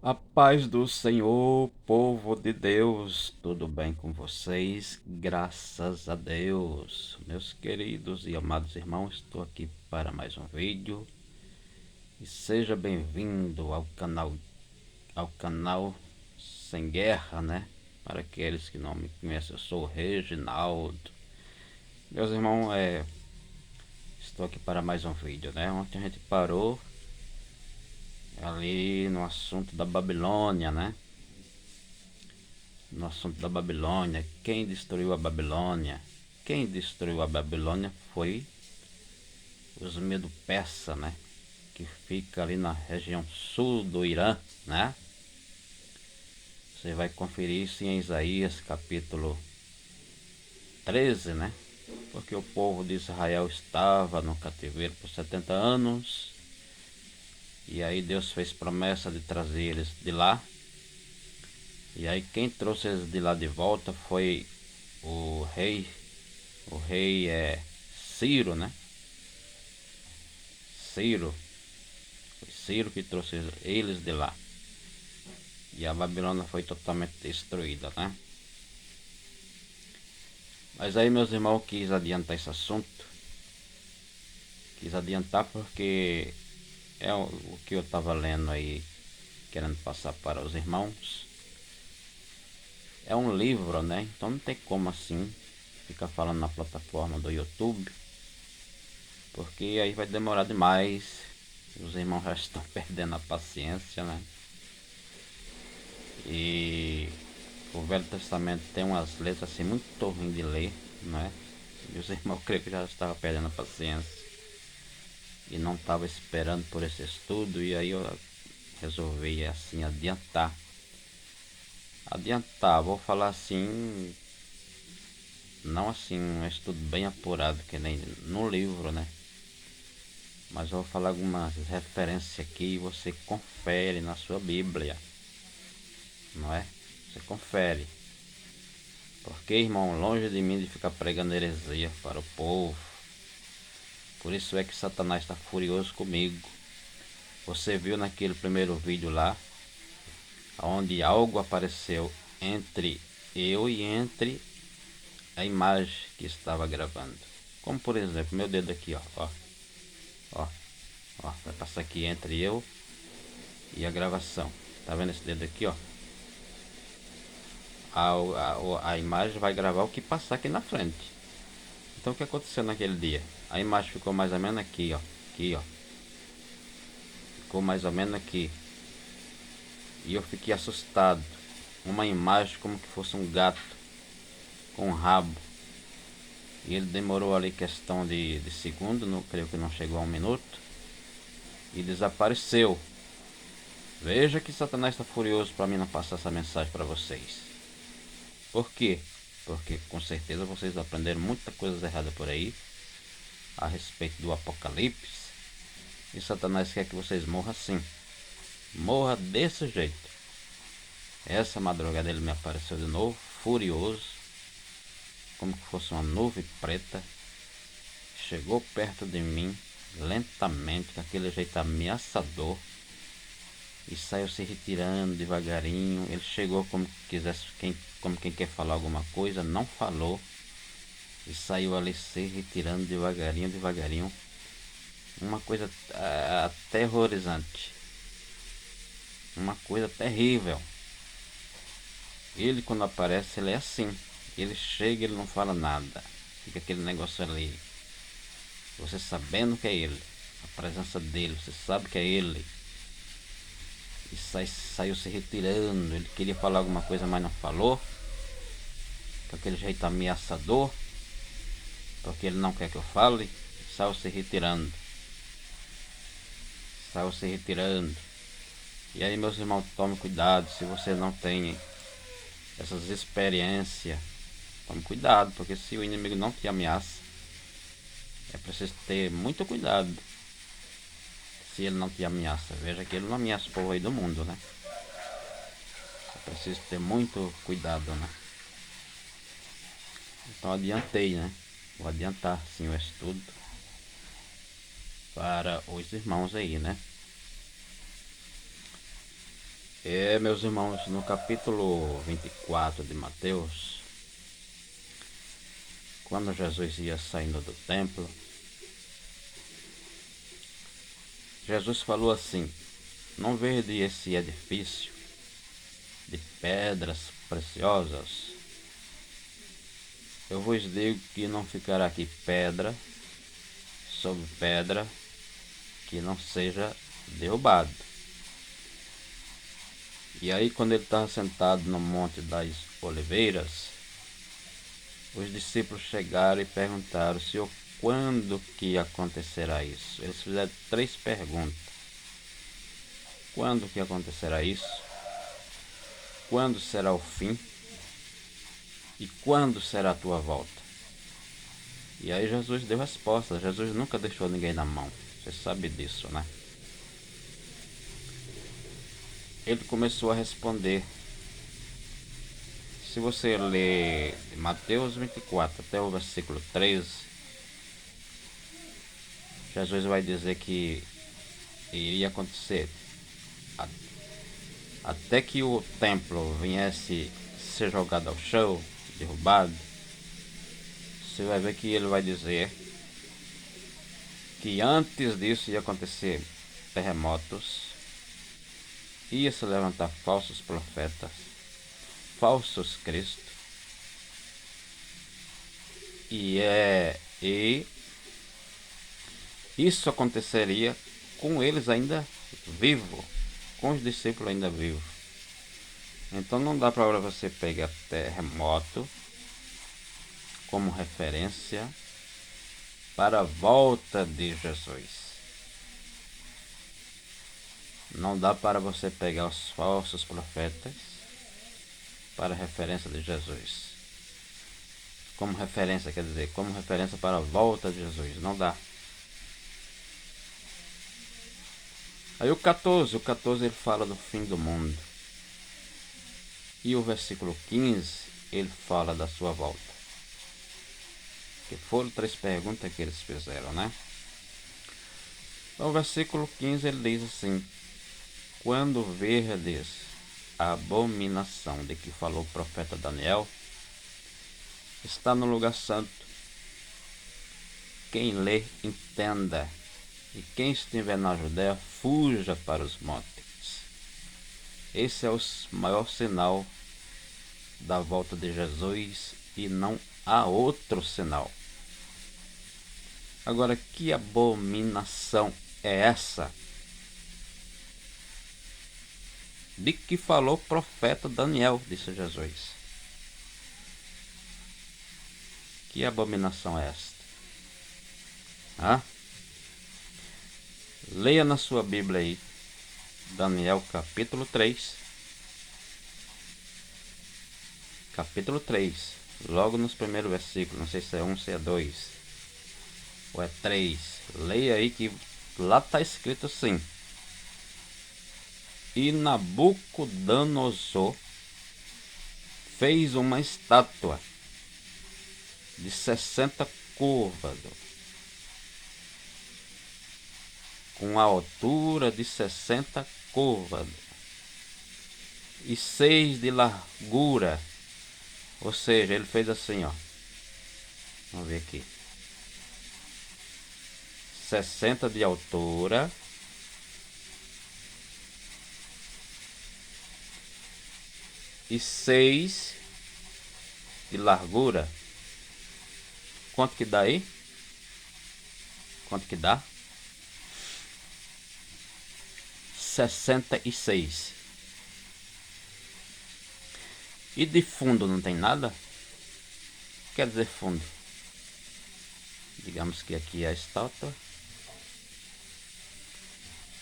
A paz do Senhor, povo de Deus, tudo bem com vocês? Graças a Deus. Meus queridos e amados irmãos, estou aqui para mais um vídeo e seja bem-vindo ao canal Sem Guerra, né? Para aqueles que não me conhecem, eu sou o Reginaldo. Meus irmãos, estou aqui para mais um vídeo, né? Ontem a gente parou ali no assunto da Babilônia, né? No assunto da Babilônia, quem destruiu a Babilônia? Quem destruiu a Babilônia foi os Medo-Persa, né? Que fica ali na região sul do Irã, né? Você vai conferir isso em Isaías capítulo 13, né? Porque o povo de Israel estava no cativeiro por 70 anos. E aí Deus fez promessa de trazer eles de lá. E aí quem trouxe eles de lá de volta foi o rei. O rei Ciro, né? Ciro. Foi Ciro que trouxe eles de lá. E a Babilônia foi totalmente destruída, né? Mas aí, meus irmãos, quis adiantar esse assunto. Quis adiantar porque é o que eu estava lendo aí, querendo passar para os irmãos. É um livro, né? Então não tem como assim ficar falando na plataforma do YouTube, porque aí vai demorar demais. Os irmãos já estão perdendo a paciência, né? E o Velho Testamento tem umas letras assim muito ruins de ler, não é? E os irmãos creio que já estavam perdendo a paciência e não estava esperando por esse estudo, e aí eu resolvi assim adiantar. Vou falar assim, não assim um estudo bem apurado que nem no livro, né? Mas eu vou falar algumas referências aqui e você confere na sua Bíblia, não é? Você confere. Porque, irmão, longe de mim de ficar pregando heresia para o povo. Por isso é que Satanás está furioso comigo. Você viu naquele primeiro vídeo lá, onde algo apareceu entre eu e entre a imagem que estava gravando. Como por exemplo, meu dedo aqui, ó, vai passar aqui entre eu e a gravação. Tá vendo esse dedo aqui, ó? A imagem vai gravar o que passar aqui na frente. Então o que aconteceu naquele dia? A imagem ficou mais ou menos aqui, ó. Aqui, ó. Ficou mais ou menos aqui. E eu fiquei assustado. Uma imagem como que fosse um gato com um rabo. E ele demorou ali questão de segundo, não creio que não chegou a 1 minuto. E desapareceu. Veja que Satanás está furioso para mim não passar essa mensagem para vocês. Por quê? Porque com certeza vocês aprenderam muita coisa errada por aí a respeito do Apocalipse. E Satanás quer que vocês morram assim. Morra desse jeito. Essa madrugada ele me apareceu de novo, furioso, como que fosse uma nuvem preta. Chegou perto de mim, lentamente, com aquele jeito ameaçador, e saiu se retirando devagarinho. Ele chegou como como quem quer falar alguma coisa, não falou, e saiu ali se retirando devagarinho, devagarinho. Uma coisa aterrorizante, uma coisa terrível. Ele quando aparece, ele é assim. Ele chega, ele não fala nada. Fica aquele negócio ali. Você sabendo que é ele. A presença dele, você sabe que é ele. E saiu se retirando. Ele queria falar alguma coisa, mas não falou. Com aquele jeito ameaçador. Porque ele não quer que eu fale. Saiu se retirando. Saiu se retirando. E aí, meus irmãos, tome cuidado. Se você não tem essas experiências, tome cuidado, porque se o inimigo não te ameaça, é preciso ter muito cuidado. Se ele não te ameaça, veja que ele não ameaça o povo aí do mundo, né? É preciso ter muito cuidado, né? Então adiantei, né? Vou adiantar sim o estudo para os irmãos aí, né? Meus irmãos, no capítulo 24 de Mateus, quando Jesus ia saindo do templo, Jesus falou assim: não vede esse edifício de pedras preciosas? Eu vos digo que não ficará aqui pedra sobre pedra que não seja derrubado. E aí, quando ele estava sentado no Monte das Oliveiras, os discípulos chegaram e perguntaram: Senhor, quando que acontecerá isso? Eles fizeram 3 perguntas. Quando que acontecerá isso? Quando será o fim? E quando será a tua volta? E aí Jesus deu resposta. Jesus nunca deixou ninguém na mão. Você sabe disso, né? Ele começou a responder. Se você ler Mateus 24 até o versículo 13, Jesus vai dizer que iria acontecer até que o templo viesse ser jogado ao chão, derrubado. Você vai ver que ele vai dizer que antes disso ia acontecer terremotos, ia se levantar falsos profetas, falsos cristos, e isso aconteceria com eles ainda vivos, com os discípulos ainda vivos. Então não dá para você pegar terremoto como referência para a volta de Jesus. Não dá para você pegar os falsos profetas para a referência de Jesus. Como referência, quer dizer, como referência para a volta de Jesus. Não dá. Aí o 14 ele fala do fim do mundo. E o versículo 15, ele fala da sua volta. Que foram 3 perguntas que eles fizeram, né? O versículo 15 ele diz assim: quando verdes a abominação de que falou o profeta Daniel, está no lugar santo. Quem lê, entenda. E quem estiver na Judéia, fuja para os montes. Esse é o maior sinal da volta de Jesus e não há outro sinal. Agora, que abominação é essa de que falou o profeta Daniel, disse Jesus? Que abominação é esta? Leia na sua Bíblia aí, Daniel capítulo 3. Capítulo 3, logo nos primeiros versículos, não sei se é 1, se é 2, ou é 3. Leia aí que lá está escrito assim: e Nabucodonosor fez uma estátua de 60 côvados, com a altura de 60 côvados e 6 de largura. Ou seja, ele fez assim, ó. Vamos ver aqui. 60 de altura e 6 de largura. Quanto que dá aí? Quanto que dá? 66. E de fundo não tem nada? Quer dizer fundo. Digamos que aqui é a estátua.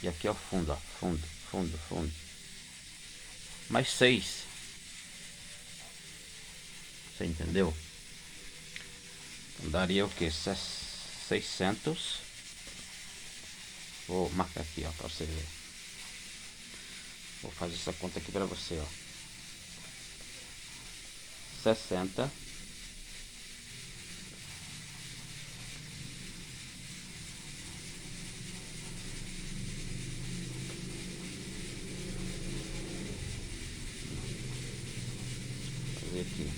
E aqui é o fundo, ó. Fundo, fundo, fundo. Mais 6. Você entendeu? Então daria o que? 600. Vou marcar aqui, ó, para você ver. Vou fazer essa conta aqui para você, ó. 60 60 aqui.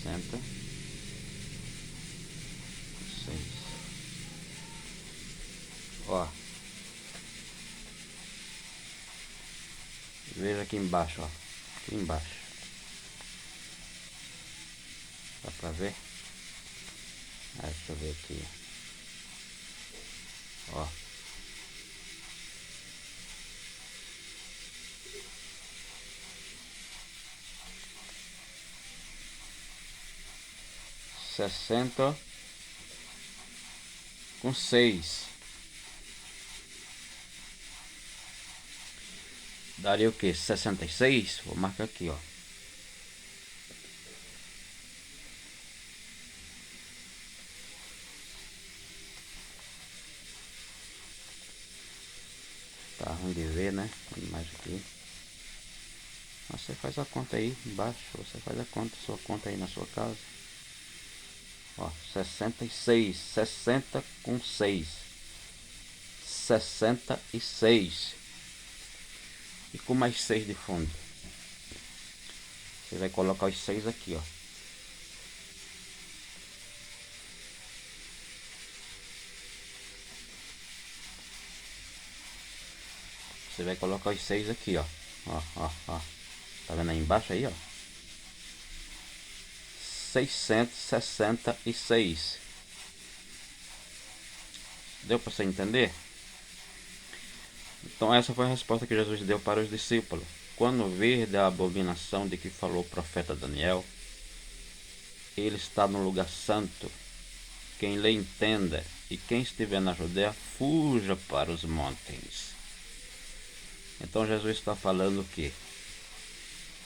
66. Ó. Veja aqui embaixo, ó. Aqui embaixo. Dá pra ver? Deixa eu ver aqui. Ó. Sessenta com 6. Daria o que? 66? Vou marcar aqui, ó. Tá ruim de ver, né? Mais aqui. Você faz a conta aí embaixo. Você faz a conta, sua conta aí na sua casa. Ó, 66. 60 com 6. 66. E com mais 6 de fundo. Você vai colocar os 6 aqui, ó. Você vai colocar os 6 aqui, ó. Ó. Tá vendo aí embaixo aí, ó? 666. Deu para você entender? Então essa foi a resposta que Jesus deu para os discípulos. Quando vir a abominação de que falou o profeta Daniel, ele está no lugar santo. Quem lhe entenda e quem estiver na Judéia, fuja para os montes. Então Jesus está falando o quê?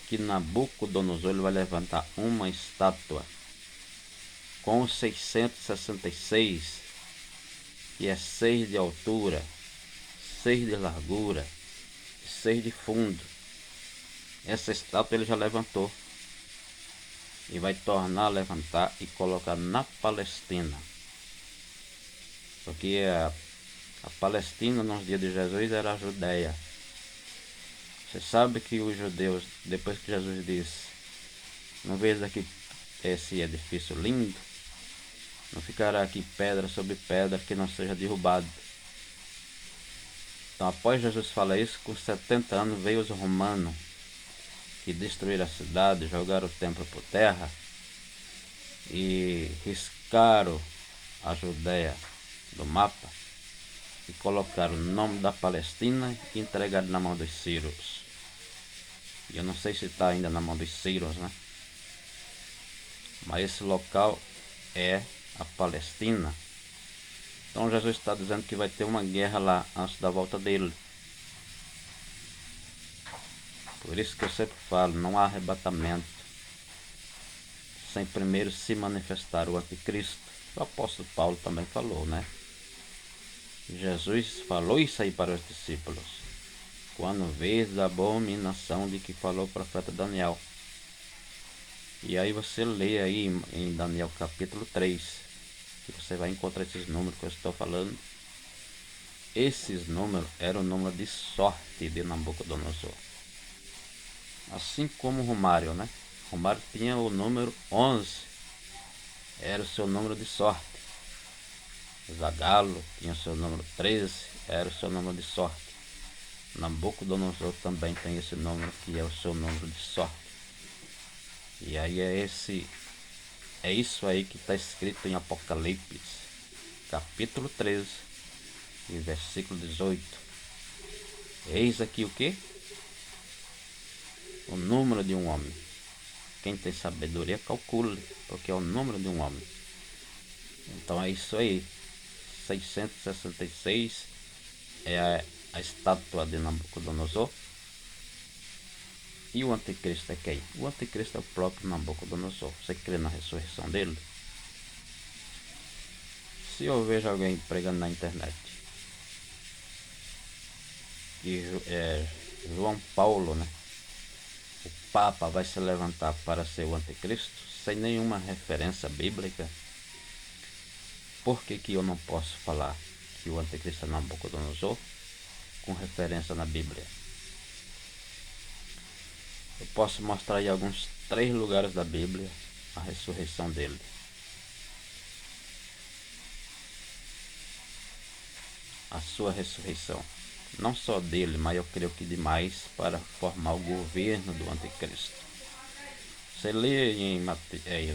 Que Nabucodonosor ele vai levantar uma estátua com 666, que é 6 de altura, 6 de largura, 6 de fundo. Essa estátua ele já levantou e vai tornar a levantar e colocar na Palestina, porque a Palestina nos dias de Jesus era a Judéia. Você sabe que os judeus, depois que Jesus disse, não vejo aqui esse edifício lindo, não ficará aqui pedra sobre pedra que não seja derrubado. Então após Jesus falar isso, com 70 anos veio os romanos, que destruíram a cidade, jogaram o templo por terra e riscaram a Judéia do mapa e colocaram o nome da Palestina e entregaram na mão dos sírios. E eu não sei se está ainda na mão dos sírios, né? Mas esse local é a Palestina. Então Jesus está dizendo que vai ter uma guerra lá antes da volta dele. Por isso que eu sempre falo, não há arrebatamento sem primeiro se manifestar o anticristo. O apóstolo Paulo também falou, né? Jesus falou isso aí para os discípulos, quando vês a abominação de que falou o profeta Daniel. E aí você lê aí em Daniel capítulo 3, que você vai encontrar esses números que eu estou falando. Esses números eram o número de sorte de Nabucodonosor. Assim como o Romário, né? Romário tinha o número 11, era o seu número de sorte. Zagalo tinha o seu número 13, era o seu número de sorte. Nabucodonosor também tem esse número, que é o seu número de sorte. E aí é isso aí que está escrito em Apocalipse, capítulo 13, e versículo 18. Eis aqui o que? O número de um homem. Quem tem sabedoria calcule, porque é o número de um homem. Então é isso aí. 666 é a estátua de Nabucodonosor. E o anticristo é quem? O anticristo é o próprio Nabucodonosor. Você crê na ressurreição dele? Se eu vejo alguém pregando na internet que João Paulo, né, o Papa, vai se levantar para ser o anticristo, sem nenhuma referência bíblica, por que eu não posso falar que o anticristo é Nabucodonosor com referência na Bíblia? Eu posso mostrar aí alguns 3 lugares da Bíblia a ressurreição dele. A sua ressurreição. Não só dele, mas eu creio que demais para formar o governo do anticristo. Você lê em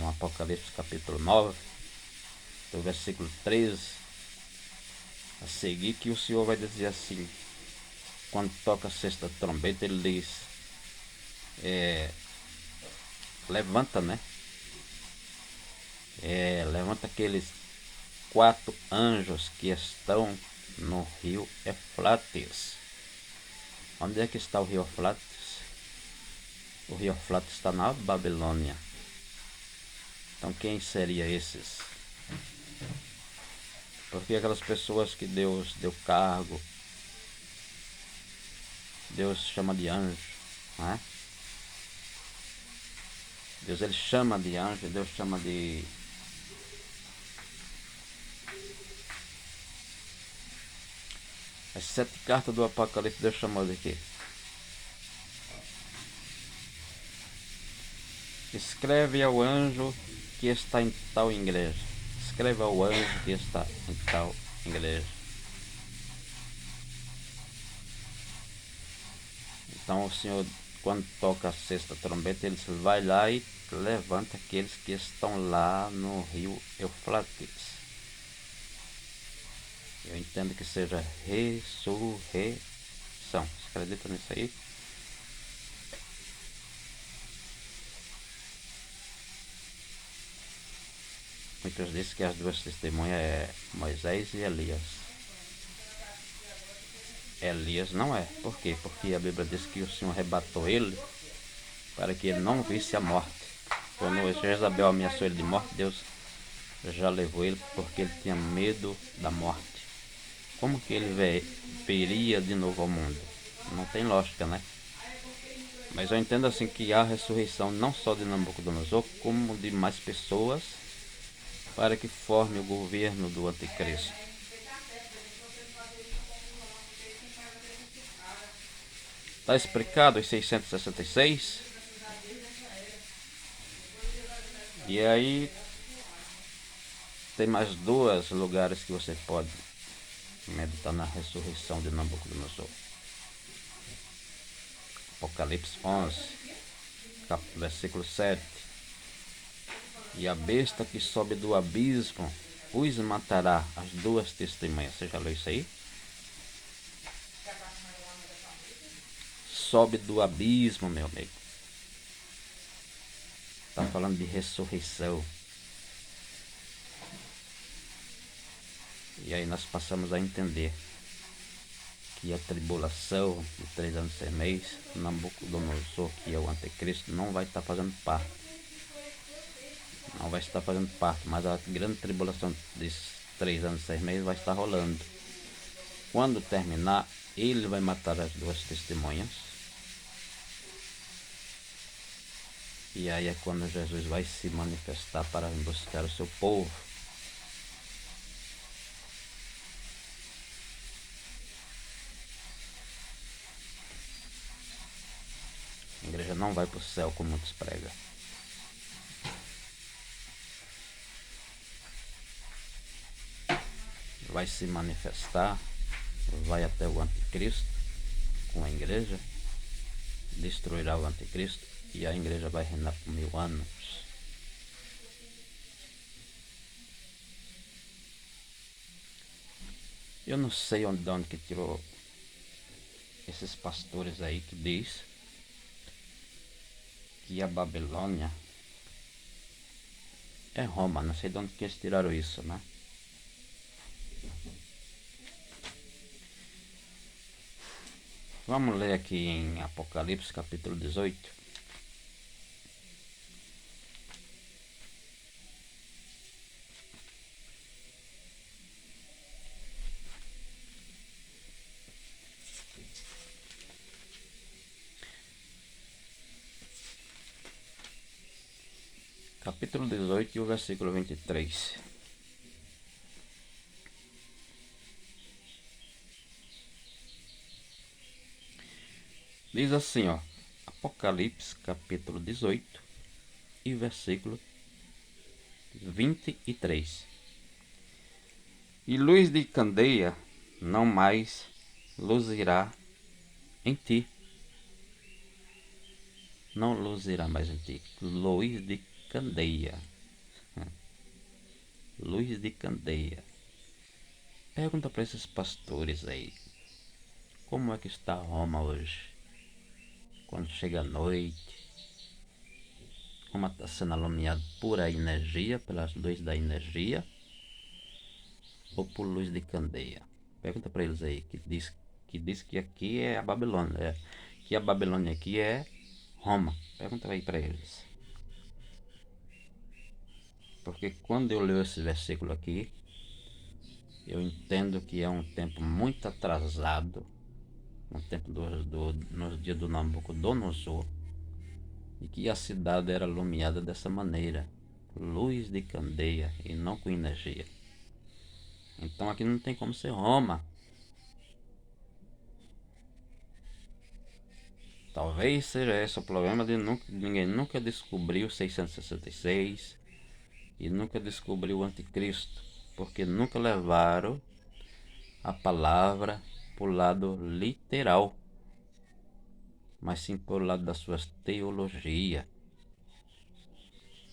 Apocalipse capítulo 9, do versículo 13 a seguir, que o Senhor vai dizer assim, quando toca a sexta trombeta, ele diz, levanta, né? Levanta aqueles 4 anjos que estão no rio Eufrates. Onde é que está o rio Eufrates? O rio Eufrates está na Babilônia. Então quem seria esses? Porque aquelas pessoas que Deus deu cargo, Deus chama de anjo, né? Deus ele chama de anjo, Deus chama de... As 7 cartas do Apocalipse Deus chamou de quê? Escreve ao anjo que está em tal igreja. Escreva ao anjo que está em tal igreja. Então o Senhor, quando toca a sexta trombeta, ele vai lá e levanta aqueles que estão lá no rio Eufrates. Eu entendo que seja ressurreição. Você acredita nisso aí? Muitos dizem que as 2 testemunhas é Moisés e Elias. Elias não é. Por quê? Porque a Bíblia diz que o Senhor arrebatou ele para que ele não visse a morte. Quando Jezabel ameaçou ele de morte, Deus já levou ele porque ele tinha medo da morte. Como que ele veria de novo ao mundo? Não tem lógica, né? Mas eu entendo assim que há ressurreição não só de Nabucodonosor, como de mais pessoas para que forme o governo do anticristo. Está explicado os 666? E aí tem mais 2 lugares que você pode meditar na ressurreição de Nabucodonosor. Apocalipse 11, versículo 7. E a besta que sobe do abismo os matará, as 2 testemunhas. Você já leu isso aí? Sobe do abismo, meu amigo. Está falando de ressurreição. E aí nós passamos a entender que a tribulação de 3 anos e 6 meses, Nabucodonosor, que é o anticristo, não vai estar fazendo parte. Não vai estar fazendo parte, mas a grande tribulação desses 3 anos e 6 meses vai estar rolando. Quando terminar, ele vai matar as 2 testemunhas. E aí é quando Jesus vai se manifestar para buscar o seu povo. A igreja não vai para o céu como muitos pregam. Vai se manifestar, vai até o anticristo com a igreja, destruirá o anticristo e a igreja vai reinar por 1000 anos. Eu não sei de onde que tirou esses pastores aí que diz que a Babilônia é Roma. Não sei de onde que eles tiraram isso, né? Vamos ler aqui em Apocalipse capítulo 18. Capítulo 18 e o versículo 23. Diz assim, ó: Apocalipse capítulo 18 e versículo 23. E luz de candeia não mais luzirá em ti. Não luzirá mais em ti. Luz de candeia. Luz de candeia. Pergunta para esses pastores aí. Como é que está Roma hoje? Quando chega a noite, Roma está sendo iluminada por a energia, pelas luzes da energia, ou por luz de candeia? Pergunta para eles aí, que diz que aqui é a Babilônia, que a Babilônia aqui é Roma. Pergunta aí para eles. Porque quando eu leio esse versículo aqui, eu entendo que é um tempo muito atrasado, no tempo nos dias do Nabucodonosor, e que a cidade era iluminada dessa maneira, luz de candeia e não com energia. Então aqui não tem como ser Roma. Talvez seja esse o problema de ninguém nunca descobriu 666 e nunca descobriu o anticristo, porque nunca levaram a palavra para o lado literal, mas sim para o lado das suas teologias.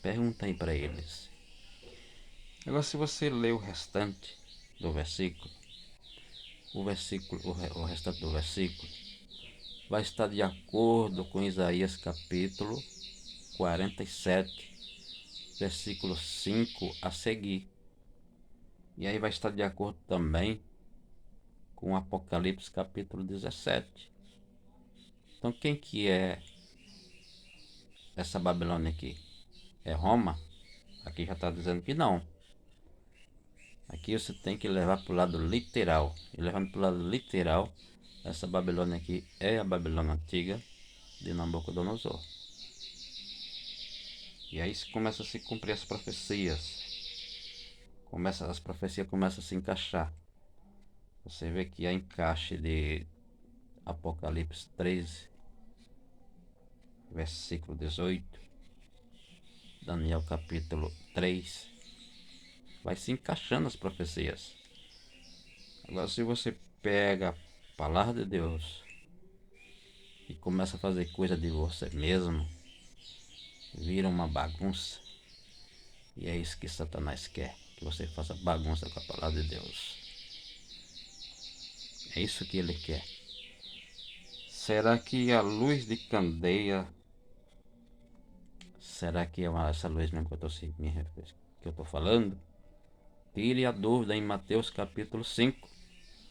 Pergunta aí para eles. Agora, se você ler o restante do versículo, o restante do versículo vai estar de acordo com Isaías capítulo 47, versículo 5 a seguir. E aí vai estar de acordo também com Apocalipse capítulo 17. Então quem que é essa Babilônia aqui? É Roma? Aqui já está dizendo que não. Aqui você tem que levar para o lado literal. E levando para o lado literal, essa Babilônia aqui é a Babilônia antiga de Nabucodonosor. E aí começa a se cumprir as profecias. As profecias começam a se encaixar. Você vê que há encaixe de Apocalipse 13, versículo 18, Daniel capítulo 3. Vai se encaixando as profecias. Agora, se você pega a palavra de Deus e começa a fazer coisa de você mesmo, vira uma bagunça. E é isso que Satanás quer, que você faça bagunça com a palavra de Deus. É isso que ele quer. Será que a luz de candeia, será que é essa luz mesmo que eu estou falando? Tire a dúvida em Mateus capítulo 5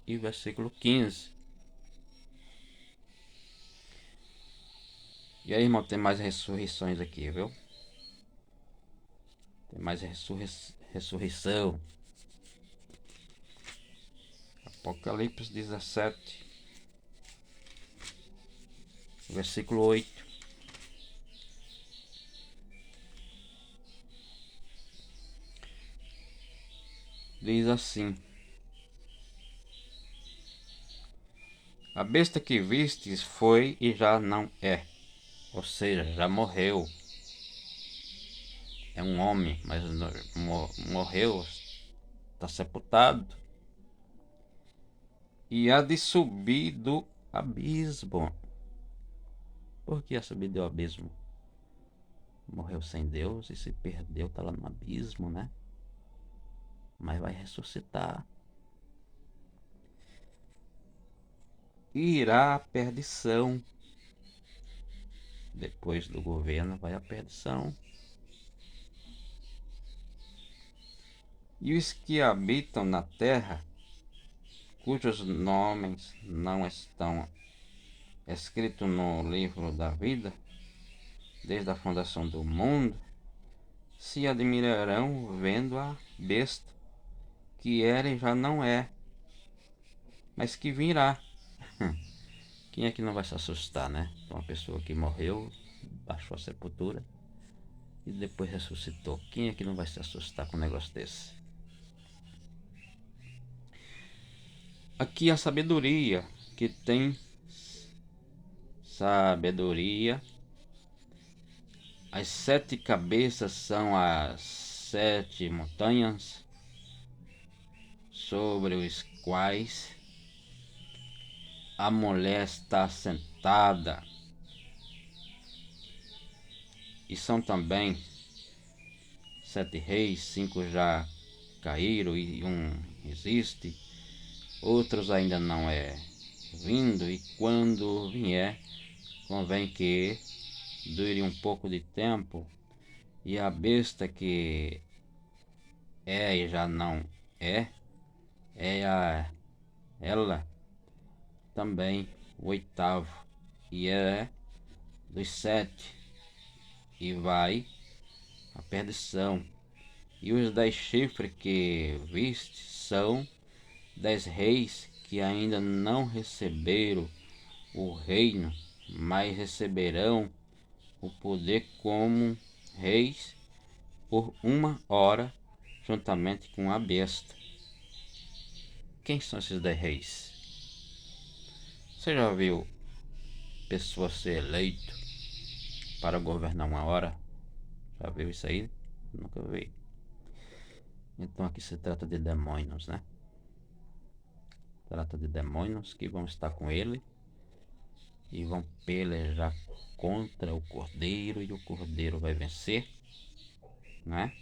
e versículo 15. E aí, irmão, tem mais ressurreições aqui, viu? Tem mais ressurreição. Apocalipse 17, versículo 8. Diz assim: a besta que vistes foi e já não é, ou seja, já morreu. É um homem, mas morreu, está sepultado. E há de subir do abismo. Por que há subir do abismo? Morreu sem Deus e se perdeu, está lá no abismo, né? Mas vai ressuscitar. Irá à perdição. Depois do governo vai à perdição. E os que habitam na terra, cujos nomes não estão escritos no livro da vida, desde a fundação do mundo, se admirarão vendo a besta, que era e já não é, mas que virá. Quem é que não vai se assustar, né? Uma pessoa que morreu, baixou a sepultura e depois ressuscitou. Quem é que não vai se assustar com um negócio desse? Aqui a sabedoria que tem sabedoria. As 7 cabeças são as 7 montanhas sobre os quais a mulher está sentada. E são também 7 reis, 5 já caíram e um existe. Outros ainda não é vindo, e quando vier, convém que dure um pouco de tempo. E a besta que é e já não é, ela também o 8º, e é dos 7, e vai a perdição. E os 10 chifres que viste são 10 reis que ainda não receberam o reino, mas receberão o poder como reis por 1 hora, juntamente com a besta. Quem são esses 10 reis? Você já viu pessoa ser eleito para governar 1 hora? Já viu isso aí? Nunca vi. Então aqui se trata de demônios, né? Trata de demônios que vão estar com ele e vão pelejar contra o cordeiro, e o cordeiro vai vencer, né?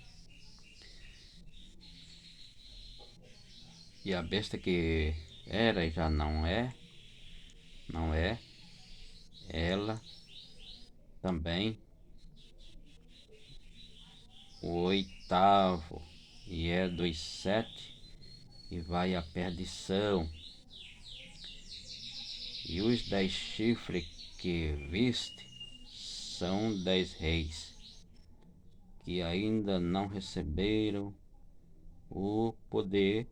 E a besta que era e já não é, ela também o 8º, e é dos 7, e vai à perdição. E os 10 chifres que viste são 10 reis que ainda não receberam o poder.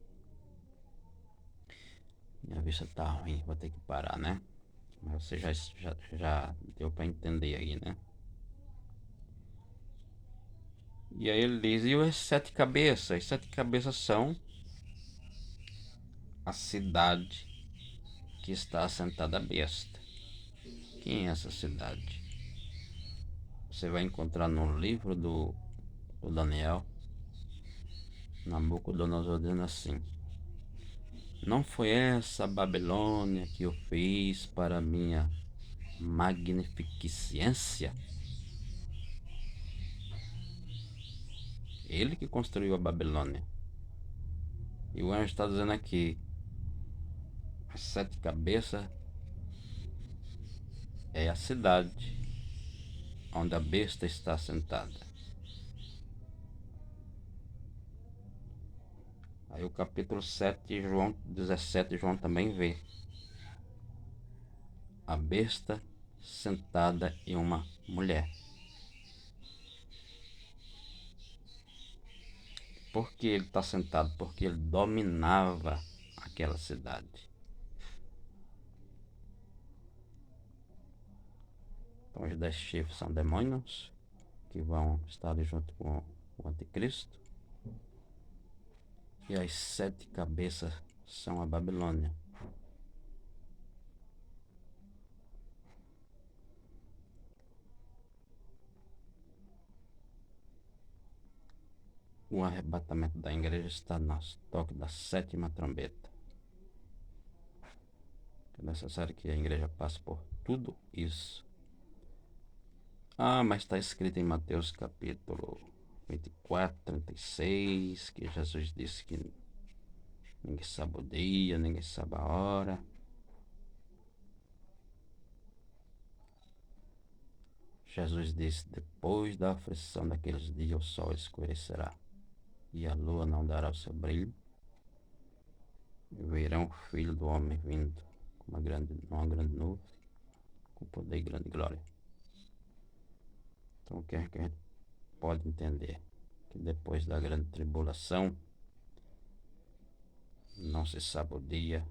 Minha vista tá ruim, vou ter que parar, né? Mas você já deu para entender aí, né? E aí ele diz: e as 7 cabeças? As 7 cabeças são a cidade que está assentada a besta. Quem é essa cidade? Você vai encontrar no livro do Daniel. Nabucodonosor dizendo assim: não foi essa Babilônia que eu fiz para minha magnificência? Ele que construiu a Babilônia. E o anjo está dizendo aqui: as 7 cabeças é a cidade onde a besta está sentada. Aí o capítulo 7, João 17, João também vê a besta sentada em uma mulher. Por que ele está sentado? Porque ele dominava aquela cidade. Então os 10 chifres são demônios que vão estar ali junto com o anticristo. E as 7 cabeças são a Babilônia. O arrebatamento da igreja está no toque da 7ª trombeta. É necessário que a igreja passe por tudo isso. Mas está escrito em Mateus capítulo 24, 36, que Jesus disse que ninguém sabe o dia, ninguém sabe a hora. Jesus disse: depois da aflição daqueles dias, o sol escurecerá e a lua não dará o seu brilho, e verão o Filho do Homem vindo com uma grande nuvem, com poder e grande glória. Então, o que a gente pode entender? Que depois da grande tribulação, não se sabe o dia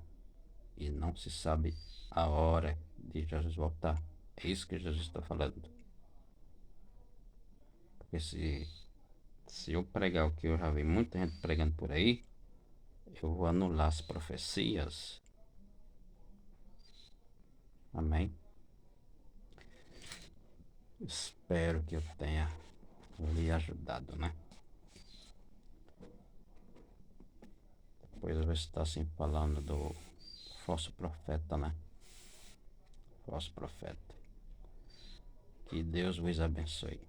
e não se sabe a hora de Jesus voltar. É isso que Jesus está falando. Porque se eu pregar o que eu já vi muita gente pregando por aí, eu vou anular as profecias. Amém? Espero que eu tenha lhe ajudado, né? Depois você está assim falando do falso profeta, né? Falso profeta. Que Deus vos abençoe.